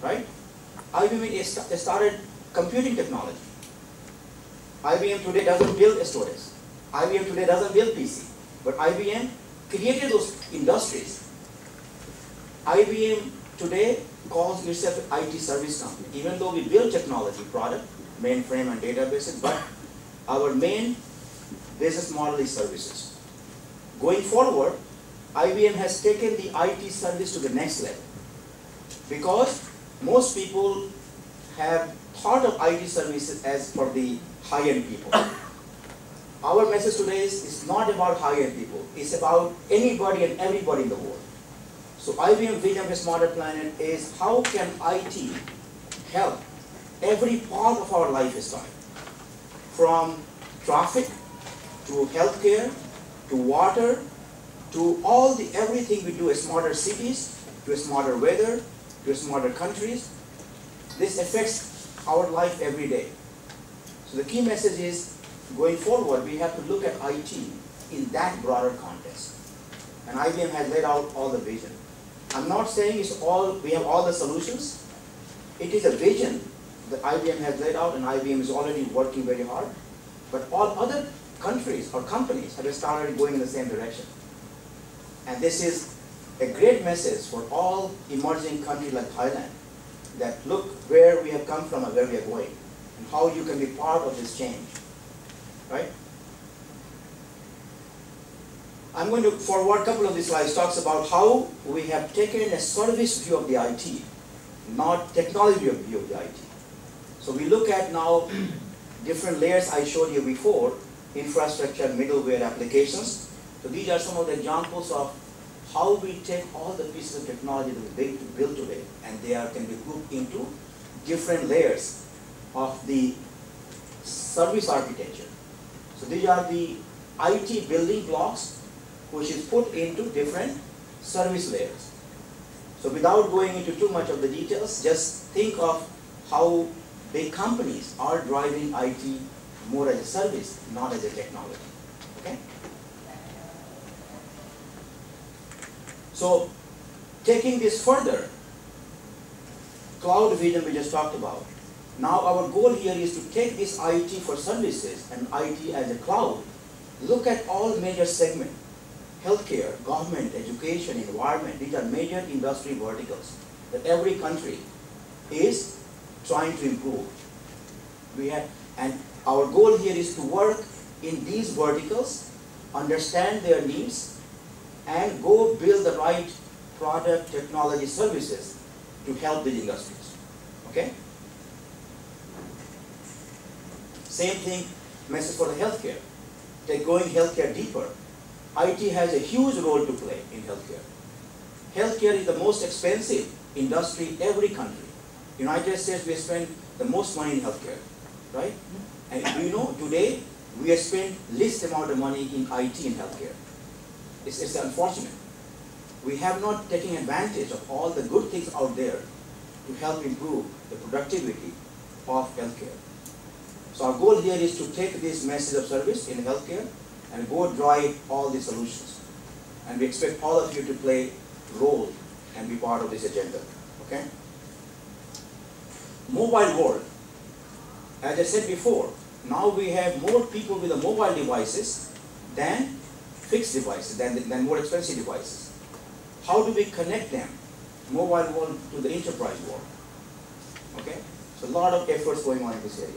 right? IBM started computing technology. IBM today doesn't build storage. IBM today doesn't build PC. But IBM created those industries. IBM today calls itself an IT service company. Even though we build technology, product, mainframe and databases, but our main business model is services. Going forward, IBM has taken the IT service to the next level. Because most people have thought of IT services as for the high-end people. Our message today is not about high-end people. It's about anybody and everybody in the world. So IBM vision of a smarter planet is how can IT help every part of our lifestyle, from traffic to healthcare to water to everything we do, smarter cities, to smarter weather, to smarter countries. This affects our life every day. So the key message is, going forward, we have to look at IT in that broader context. And IBM has laid out all the vision. I'm not saying we have all the solutions. It is a vision that IBM has laid out, and IBM is already working very hard. But all other countries or companies have started going in the same direction. And this is a great message for all emerging countries like Thailand, that look where we have come from and where we are going, and how you can be part of this change, right? I'm going to forward a couple of these slides, talks about how we have taken a service view of the IT, not technology view of the IT. So we look at now different layers I showed you before, infrastructure, middleware, applications. So these are some of the examples of how we take all the pieces of technology that we build today, and they can be grouped into different layers of the service architecture. So these are the IT building blocks which is put into different service layers. So without going into too much of the details, just think of how big companies are driving IT more as a service, not as a technology. Okay? So taking this further, cloud vision we just talked about. Now our goal here is to take this IT for services and IT as a cloud, look at all major segments. Healthcare, government, education, environment, these are major industry verticals that every country is trying to improve. And our goal here is to work in these verticals, understand their needs, and go build the right product, technology, services to help these industries. Okay? Same thing, message for the healthcare. They're going healthcare deeper. IT has a huge role to play in healthcare. Healthcare is the most expensive industry in every country. United States, we spend the most money in healthcare, right? And do you know, today, we have spent least amount of money in IT in healthcare. It's unfortunate. We have not taken advantage of all the good things out there to help improve the productivity of healthcare. So our goal here is to take this message of service in healthcare and go drive all the solutions. And we expect all of you to play a role and be part of this agenda. Okay? Mobile world. As I said before, now we have more people with the mobile devices than fixed devices, than more expensive devices. How do we connect them, mobile world to the enterprise world? Okay? So a lot of efforts going on in this area.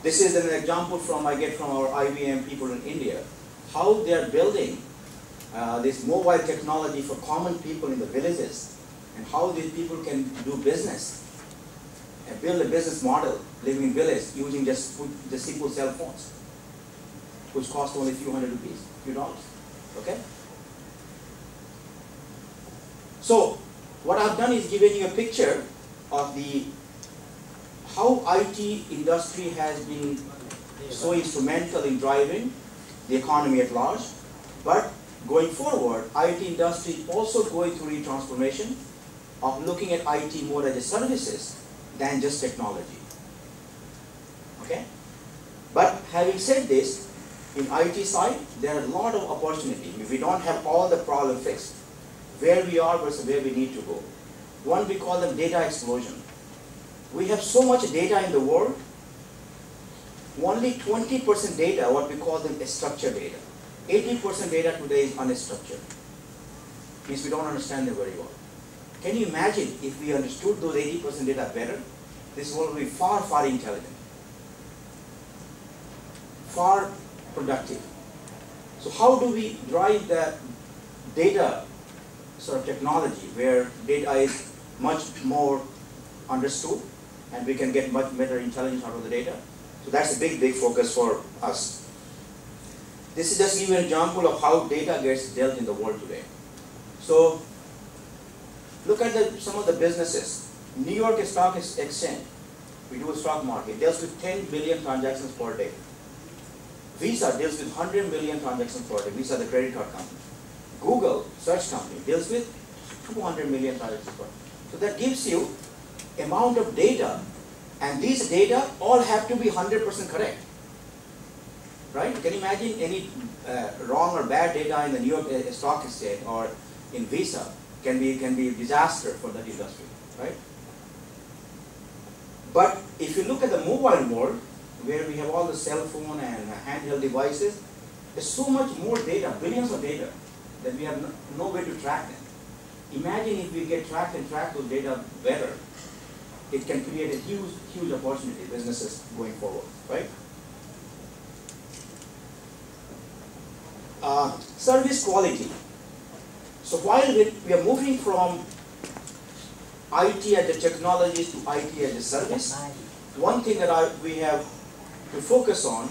This is an example I get from our IBM people in India, how they are building this mobile technology for common people in the villages, and how these people can do business and build a business model living in village using just simple cell phones, which cost only a few hundred rupees, few dollars. Okay? So what I've done is given you a picture of how IT industry has been so instrumental in driving the economy at large, but going forward, IT industry is also going through a transformation of looking at IT more as a services than just technology. Okay? But having said this, in IT side, there are a lot of opportunity. We don't have all the problem fixed, where we are versus where we need to go. One, we call them data explosion. We have so much data in the world, only 20% data, what we call them, is structured data. 80% data today is unstructured. Means we don't understand them very well. Can you imagine if we understood those 80% data better? This world will be far, far intelligent, far productive. So how do we drive the data sort of technology where data is much more understood and we can get much better intelligence out of the data? So that's a big, big focus for us. This is just to give you an example of how data gets dealt in the world today. So look at some of the businesses. New York Stock Exchange, we do a stock market, deals with 10 billion transactions per day. Visa deals with 100 million transactions per day. Visa, the credit card company. Google, search company, deals with 200 million transactions per day. So that gives you amount of data, and these data all have to be 100% correct. Right? Can you imagine any wrong or bad data in the New York Stock Exchange or in Visa can be a disaster for that industry, right? But if you look at the mobile world, where we have all the cell phone and handheld devices, there's so much more data, billions of data, that we have no way to track them. Imagine if we get track those data better, it can create a huge, huge opportunity, businesses going forward, right? Service quality. So while we are moving from IT as a technology to IT as a service, one thing that we have to focus on,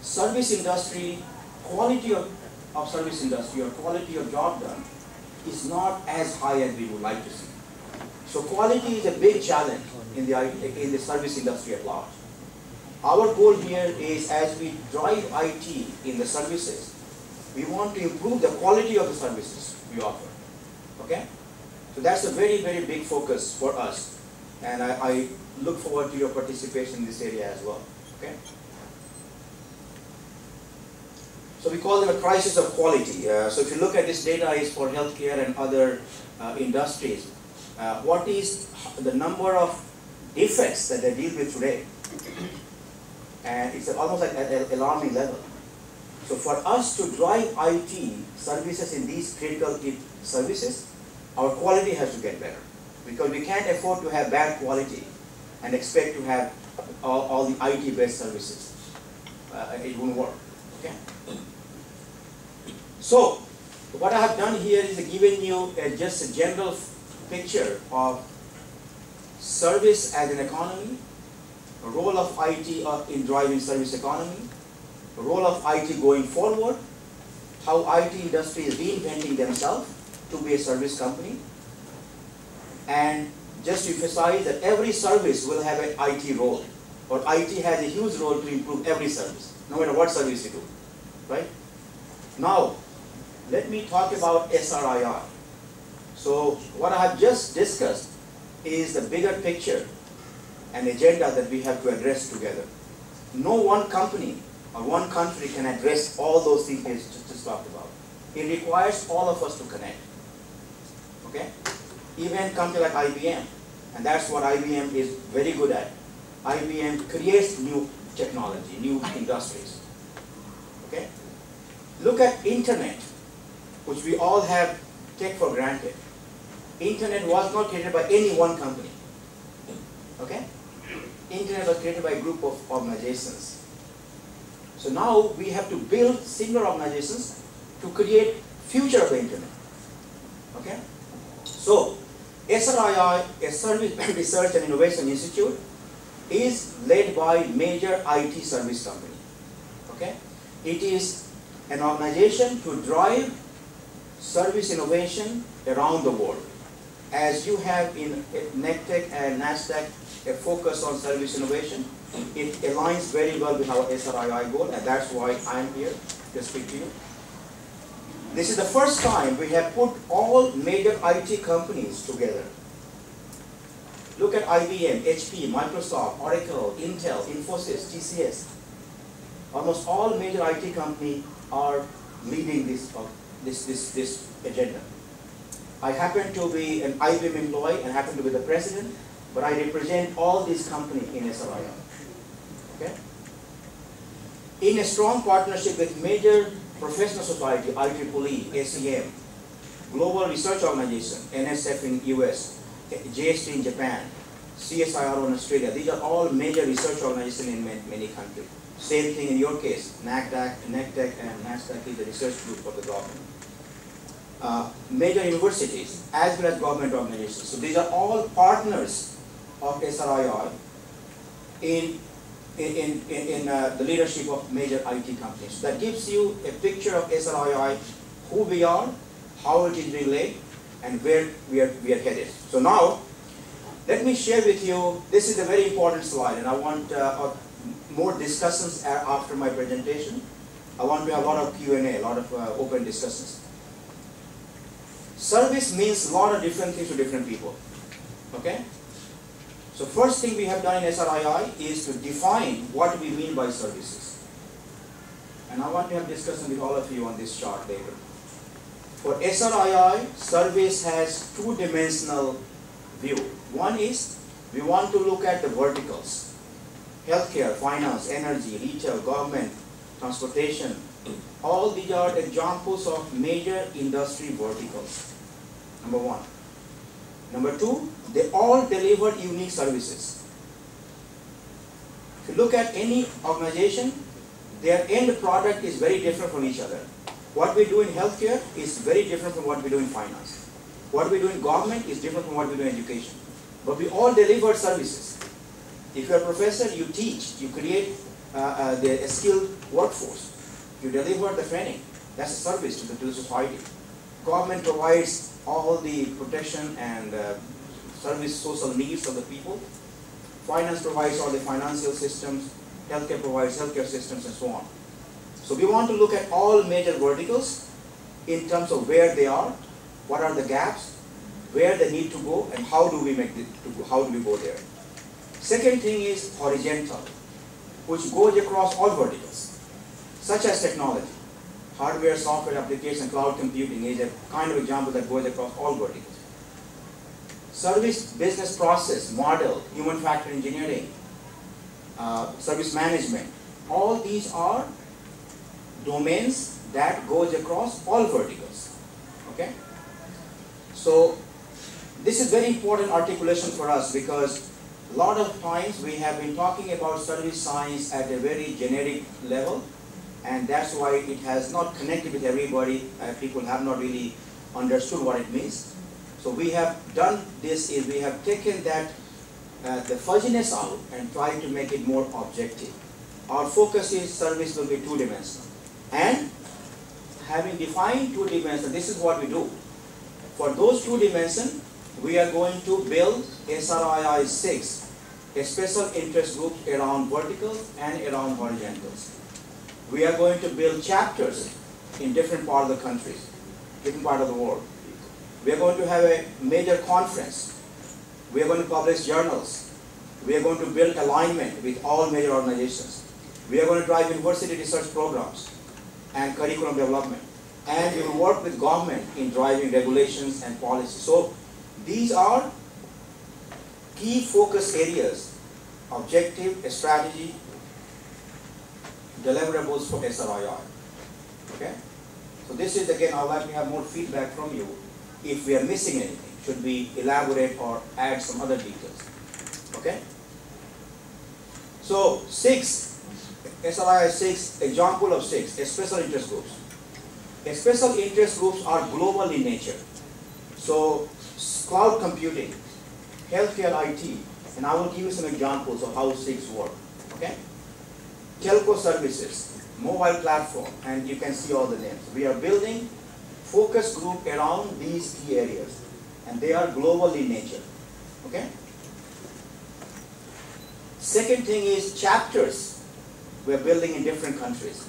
service industry, quality of service industry or quality of job done is not as high as we would like to see. So quality is a big challenge in the service industry at large. Our goal here is, as we drive IT in the services, we want to improve the quality of the services we offer. Okay? So that's a very, very big focus for us. And I look forward to your participation in this area as well. Okay? So we call them a crisis of quality. So if you look at this data is for healthcare and other industries, what is the number of defects that they deal with today? And it's almost like at an alarming level. So for us to drive IT services in these critical services, our quality has to get better. Because we can't afford to have bad quality and expect to have all the IT-based services. It won't work. Okay? So what I have done here is given you just a general picture of service as an economy, a role of IT in driving service economy, the role of IT going forward, how IT industry is reinventing themselves to be a service company, and just to emphasize that every service will have an IT role, or IT has a huge role to improve every service, no matter what service you do, right? Now, let me talk about SRII. So what I have just discussed is the bigger picture and agenda that we have to address together. No one company or one country can address all those things we just talked about. It requires all of us to connect. Okay? Even a company like IBM, and that's what IBM is very good at. IBM creates new technology, new industries. Okay? Look at internet, which we all have take for granted. Internet was not created by any one company. Okay? Internet was created by a group of organizations. So now we have to build similar organizations to create future of the internet. Okay? So SRII, a Service Research and Innovation Institute, is led by major IT service company. Okay? It is an organization to drive service innovation around the world. As you have in NECTEC and NASDAQ a focus on service innovation, it aligns very well with our SRII goal, and that's why I'm here to speak to you. This is the first time we have put all major IT companies together. Look at IBM, HP, Microsoft, Oracle, Intel, Infosys, TCS. Almost all major IT companies are leading this agenda. I happen to be an IBM employee and happen to be the president, but I represent all these companies in SRII. Okay? In a strong partnership with major professional society, IEEE, ACM, Global Research Organization, NSF in US, JST in Japan, CSIRO in Australia. These are all major research organizations in many countries. Same thing in your case, NACDAC, NECTEC, and NASDAQ is the research group for the government. Major universities as well as government organizations. So these are all partners of SRII in the leadership of major IT companies. So that gives you a picture of SRII, who we are, how it is relayed, and where we are headed. So now, let me share with you, this is a very important slide, and I want more discussions after my presentation. I want to have a lot of Q&A, a lot of open discussions. Service means a lot of different things to different people, okay? So first thing we have done in SRII is to define what we mean by services. And I want to have discussion with all of you on this chart later. For SRII, service has two-dimensional view. One is, we want to look at the verticals. Healthcare, finance, energy, retail, government, transportation. All these are examples of major industry verticals. Number one. Number two, they all deliver unique services. If you look at any organization, their end product is very different from each other. What we do in healthcare is very different from what we do in finance. What we do in government is different from what we do in education. But we all deliver services. If you're a professor, you teach, you create a skilled workforce. You deliver the training. That's a service to the society. Government provides all the protection and service social needs of the people. Finance provides all the financial systems. Healthcare provides healthcare systems and so on. So we want to look at all major verticals in terms of where they are, what are the gaps, where they need to go, and how do we how do we go there. Second thing is horizontal, which goes across all verticals, such as technology. Hardware, software, application, cloud computing is a kind of example that goes across all verticals. Service, business process, model, human factor engineering, service management, all these are domains that goes across all verticals. Okay? So this is very important articulation for us, because a lot of times we have been talking about service science at a very generic level, and that's why it has not connected with everybody. People have not really understood what it means. So we have done this is we have taken that the fuzziness out and tried to make it more objective. Our focus is service will be two-dimensional. And having defined two-dimensional, this is what we do. For those two dimensions, we are going to build SRII 6, a special interest group around verticals and around horizontals. We are going to build chapters in different parts of the countries, different part of the world. We are going to have a major conference. We are going to publish journals. We are going to build alignment with all major organizations. We are going to drive university research programs and curriculum development. And we will work with government in driving regulations and policy. So these are key focus areas, objective, strategy, deliverables for SRII. Okay? So this is, again, I would like to have more feedback from you if we are missing anything. Should we elaborate or add some other details? Okay? So 6, SRII 6, example of 6, special interest groups. Special interest groups are global in nature. So cloud computing, healthcare IT, and I will give you some examples of how 6 work. Okay? Telco services, mobile platform, and you can see all the names. We are building focus group around these key areas, and they are global in nature. Okay? Second thing is chapters. We are building in different countries.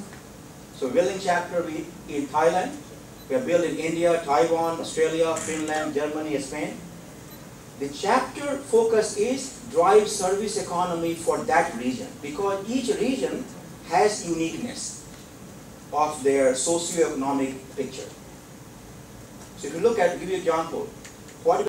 So building chapter in Thailand, we are building in India, Taiwan, Australia, Finland, Germany, Spain. The chapter focus is drive service economy for that region, because each region has uniqueness of their socio-economic picture. So if you look at, give you an example, what